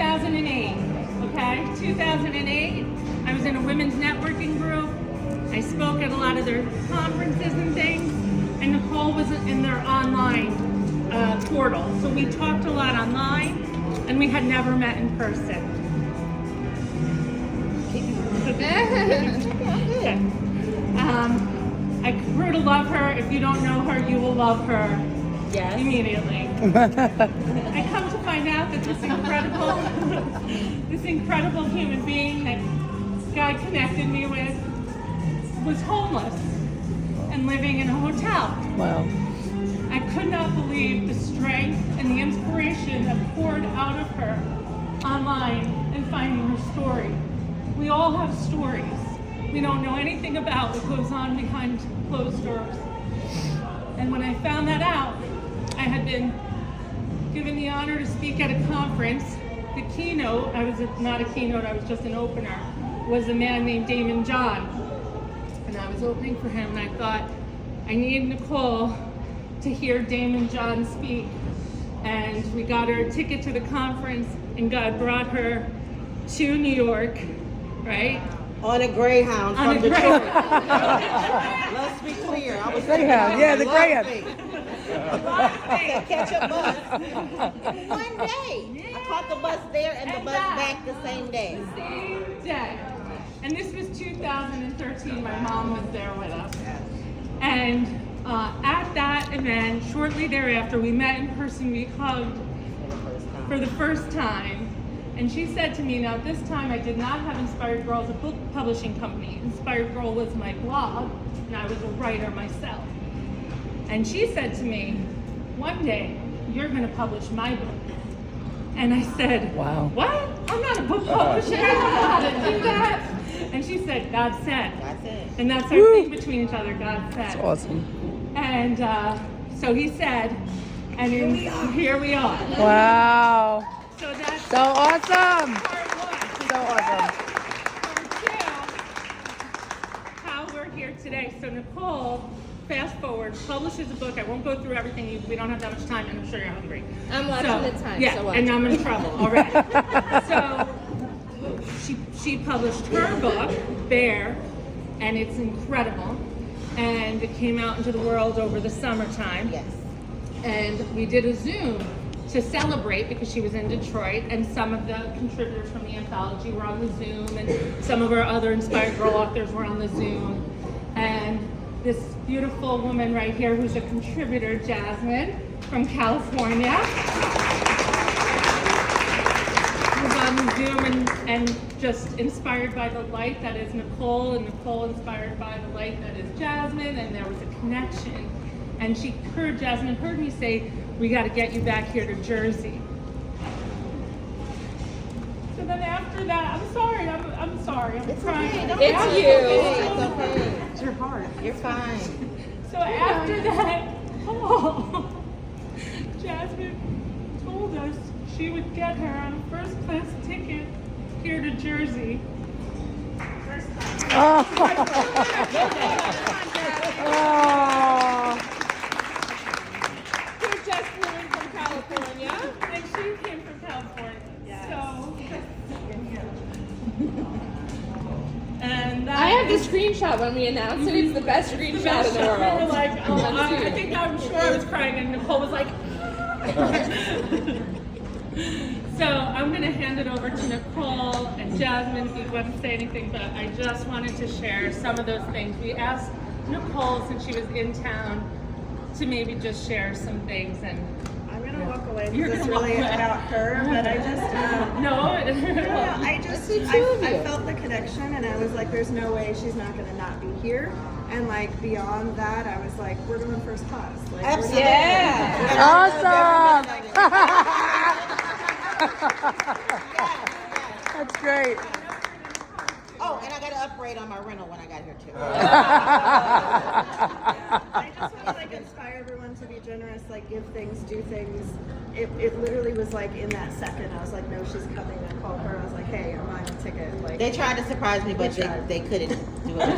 2008, okay? 2008, I was in a women's networking group. I spoke at a lot of their conferences and things, and Niccole was in their online portal. So we talked a lot online, and we had never met in person. Okay. I grew to love her. If you don't know her, you will love her immediately. I come to find out that this incredible human being that God connected me with was homeless and living in a hotel. Wow. I could not believe the strength and the inspiration that poured out of her online and finding her story. We all have stories. We don't know anything about what goes on behind closed doors. And when I found that out, I had been given the honor to speak at a conference. The keynote, I was not a keynote, I was just an opener, was a man named Damon John. And I was opening for him, and I thought, I need Niccole to hear Damon John speak. And we got her a ticket to the conference, and God brought her to New York, right? On a Greyhound from Detroit. Let's be clear. I was Greyhound, yeah, the Greyhound. Catch a bus. One day. I caught the bus there and the bus back the same day. Same day. And this was 2013. My mom was there with us. And at that event, shortly thereafter, we met in person. We hugged for the first time. And she said to me, now this time I did not have Inspired Girl as a book publishing company. Inspired Girl was my blog, and I was a writer myself. And she said to me, one day you're going to publish my book. And I said, wow. What? I'm not a book publisher. I don't know how to do that. And she said, God said. That's it. And that's our thing between each other, God said. That's awesome. And so he said, and here we are. Wow. So that's So awesome. part one. So awesome. Number two, how we're here today. So Niccole, fast forward, publishes a book. I won't go through everything. We don't have that much time, and I'm sure you're hungry. I'm watching the time. Yeah, so watch. and I'm in trouble already. So she published her book, Bear, and it's incredible. And it came out into the world over the summertime. Yes. And we did a Zoom to celebrate because she was in Detroit, and some of the contributors from the Anthology were on the Zoom, and some of our other Inspired Girl authors were on the Zoom. And this beautiful woman right here who's a contributor, Jasmine, from California, was on the Zoom and just inspired by the light that is Niccole, and Niccole inspired by the light that is Jasmine, and there was a connection. And Jasmine heard me say, we got to get you back here to Jersey. So then after that, I'm sorry, I'm crying. Okay, It's you. It's okay. It's your heart. You're fine. So after that, Jasmine told us she would get her on a first class ticket here to Jersey. First time. Oh. You're just moving from California. And she came from California. Yes. So, and I have the screenshot when we announced it. It's the best screenshot in the We were world. like, oh, I think I'm sure I was crying, and Niccole was like. So I'm going to hand it over to Niccole and Jasmine if you want to say anything, but I just wanted to share some of those things. We asked Niccole, since she was in town, to maybe just share some things. And I'm gonna walk away You're because it's gonna walk really away. about her, but I just I felt the connection, and I was like, there's no way she's not gonna not be here. And like beyond that, I was like, we're going first class. Like, Absolutely. Yeah. Awesome. Yes. That's great. Oh, and I got to upgrade on my rental when I got here too. I just was like, like inspire everyone to be generous, like give things, do things. It literally was like in that second, I was like, no, she's coming. I called her. I was like, hey, I'm buying a ticket. Like They tried to surprise me, but they couldn't do it.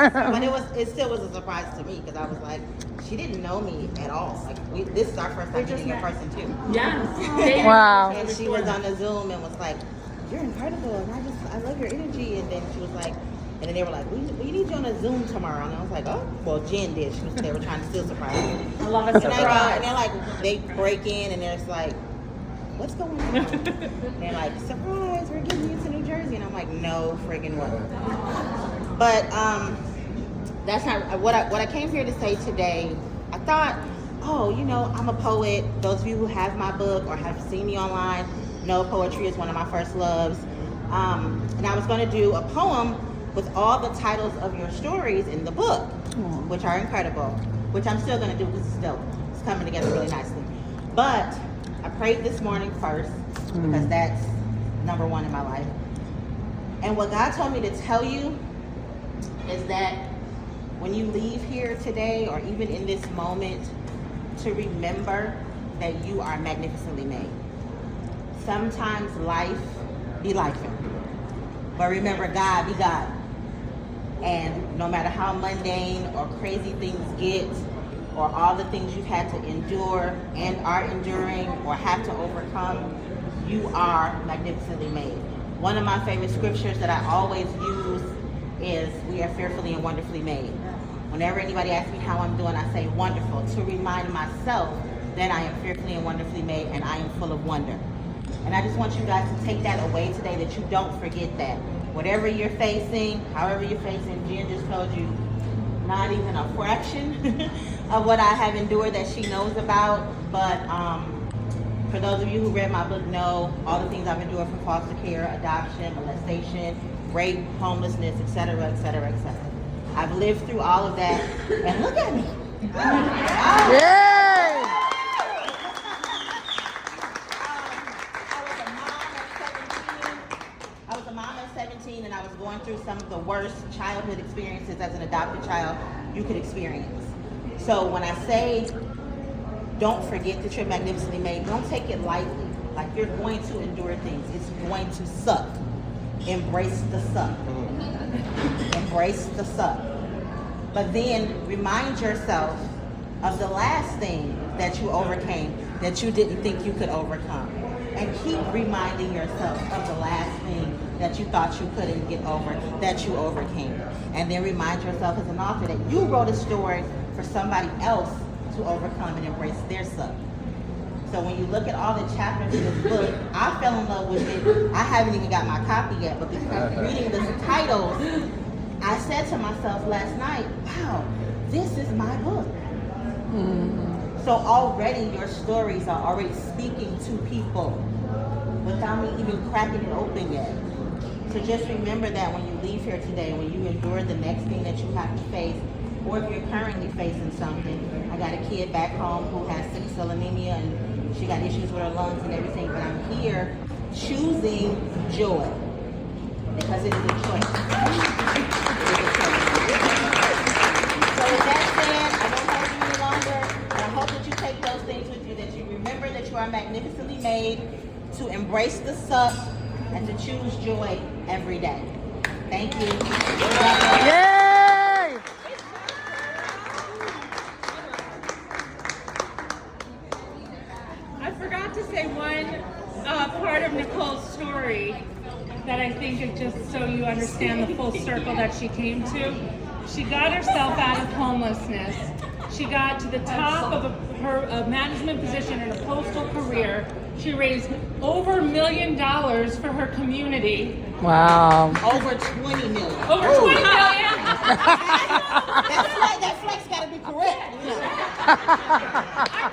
But it still was a surprise to me because I was like, she didn't know me at all. Like this is our first time meeting in person too. Yes. Wow. And she was on the Zoom and was like, "You're incredible, and I love your energy." And then she was like, and then they were like, "We need you on a Zoom tomorrow." And I was like, "Oh, well, Jen did. They were trying to still surprise me." I love a And I go, surprise. and they're like, they break in, and they're just like, "What's going on?" And they're like, "Surprise, we're getting you to New Jersey." And I'm like, "No friggin' way." But that's not what I came here to say today. I thought, I'm a poet. Those of you who have my book or have seen me online know poetry is one of my first loves. And I was going to do a poem with all the titles of your stories in the book, which are incredible, which I'm still going to do because it's coming together really nicely. But I prayed this morning first because that's number one in my life. And what God told me to tell you is that when you leave here today or even in this moment, to remember that you are magnificently made. Sometimes life be lifing, but remember God be God. And no matter how mundane or crazy things get, or all the things you've had to endure and are enduring or have to overcome, you are magnificently made. One of my favorite scriptures that I always use is, we are fearfully and wonderfully made. Whenever anybody asks me how I'm doing, I say wonderful, to remind myself that I am fearfully and wonderfully made and I am full of wonder. And I just want you guys to take that away today, that you don't forget that. Whatever you're facing, however you're facing, Jen just told you not even a fraction of what I have endured that she knows about. But for those of you who read my book know all the things I've endured, from foster care, adoption, molestation, rape, homelessness, etc., etc., etc. I've lived through all of that, and look at me. Yay! I was a mom at 17, and I was going through some of the worst childhood experiences as an adopted child you could experience. So when I say don't forget that you're magnificently made, don't take it lightly. Like, you're going to endure things. It's going to suck. Embrace the suck. Embrace the suck. But then remind yourself of the last thing that you overcame that you didn't think you could overcome. And keep reminding yourself of the last thing that you thought you couldn't get over, that you overcame. And then remind yourself as an author that you wrote a story for somebody else to overcome and embrace their suck. So when you look at all the chapters in this book, I fell in love with it. I haven't even got my copy yet, but because reading the titles, I said to myself last night, wow, this is my book. So already your stories are already speaking to people without me even cracking it open yet. So just remember that when you leave here today, when you endure the next thing that you have to face, or if you're currently facing something. I got a kid back home who has sickle cell anemia, and she got issues with her lungs and everything, but I'm here choosing joy because it is a choice. It is a choice. So with that said, I don't hold you any longer, and I hope that you take those things with you, that you remember that you are magnificently made, to embrace the suck, and to choose joy every day. Thank you. Yay! I forgot to say one part of Niccole's story that I think is just so you understand the full circle that she came to. She got herself out of homelessness. She got to the top of her management position in a postal career. She raised over $1 million for her community. Wow. Over 20 million. Over 20 million. That flex got to be correct. You know.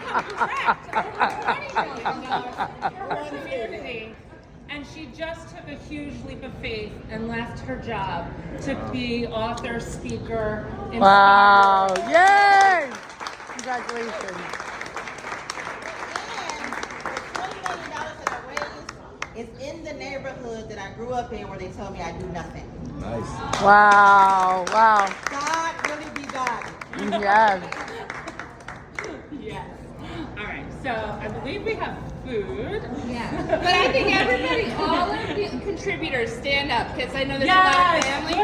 I'm correct. Over $20 million for her community. And she just took a huge leap of faith and left her job to be author, speaker, inspirer. Wow. Yay! Congratulations. And the $20 million that I raised is in the neighborhood that I grew up in, where they told me I do nothing. Nice. Wow. Wow. God really be God. Yes. Yes. All right. So I believe we have food. Yeah. But I think everybody, all of the contributors stand up because I know there's a lot of Yes. families.